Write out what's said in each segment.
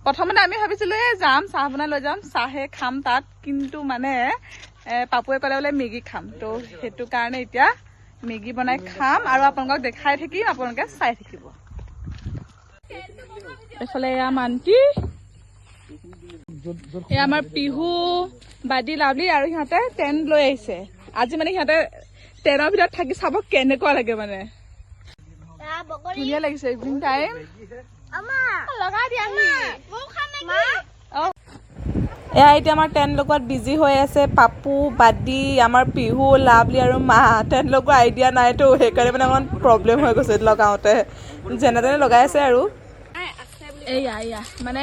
প্ৰথমতে আমি ভাবিছিলো যাম চাহ বনাই লৈ যাম চাহে খাম তাত কিন্তু মানে পাপুৱে ক'লে বোলে মেগী খাম তো সেইটো কাৰণে এতিয়া মেগী বনাই খাম আৰু আপোনালোকক দেখাই থাকিম আপোনালোকে চাই থাকিব এইফালে এয়া মান্তি এয়া আমাৰ পিহু বাদি লাভলি আৰু সিহঁতে টেণ্ট লৈ আহিছে আজি মানে সিহঁতে টেণ্টৰ ভিতৰত থাকি চাব কেনেকুৱা লাগে মানে ধুনীয়া লাগিছে ইভিনিং টাইম এয়া এতিয়া আমাৰ টেণ্ট লগোৱাত বিজি হৈ আছে পাপু বাদি আমাৰ পিহু লাভলি আৰু মা টেণ্ট লগোৱা আইডিয়া নাইতো সেইকাৰণে মানে অকণমান প্ৰব্লেম হৈ গৈছে লগাওঁতে যেনে তেনে লগাই আছে আৰু এয়া মানে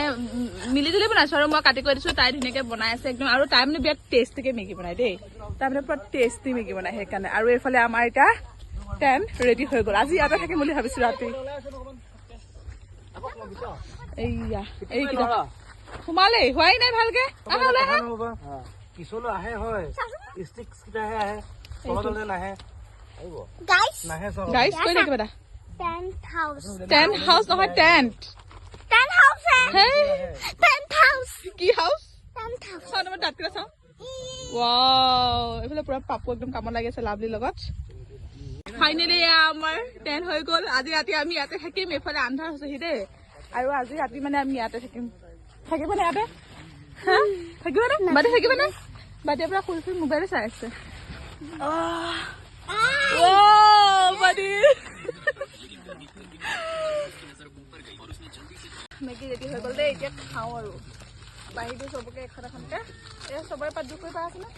মিলি জুলি বনাইছো আৰু মই কাটি কৰি দিছো তাই ধুনীয়াকে বনাই আছে একদম আৰু তাই মানে বিৰাট টেষ্টিকে মেগী বনাই দেই তাই মানে পুৰা টেষ্টি মেগী বনাই সেইকাৰণে আৰু এইফালে আমাৰ এতিয়া টেণ্ট ৰেডি হৈ গ'ল আজি ইয়াতে থাকিম বুলি ভাবিছো ৰাতি এইয়া এইকেইটা সোমালেই হোৱাই নাই ভালকে টেণ্ট হাউচ নহয় টেণ্ট কি হাউচ এইফালে পুৰা পাপু একদম কামত লাগি আছে লাভলিৰ লগত ফাইনেলি আমাৰ টেণ্ট হৈ গ'ল আজি ৰাতি আমি ইয়াতে থাকিম এইফালে আন্ধাৰ হৈছেহি দেই আৰু আজি ৰাতি মানে আমি ইয়াতে থাকিম থাকিবনে ইয়াতে থাকিবনে বাদে থাকিবনে বাদে পৰা শুই শুই মোবাইলে চাই আছে মেগী ৰেডি হৈ গ'ল দেই এতিয়া খাওঁ আৰু বাঢ়ি দিওঁ চবকে এখন এখনকে এই চবৰে পাত দুখ কৰি পাই আছে নে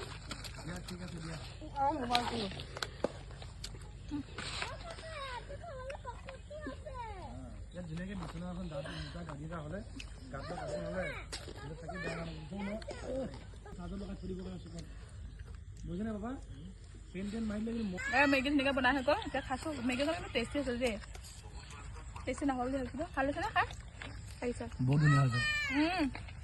মেগী ধুনীয়াকে বনাই হৈ গ'ল এতিয়া খাইছো মেগী টেষ্টি হৈছে দেই টেষ্টি নহ'ল বুলি ভাবিছিলো ভাল হৈছে নে খাই বহুত ধুনীয়া হৈছে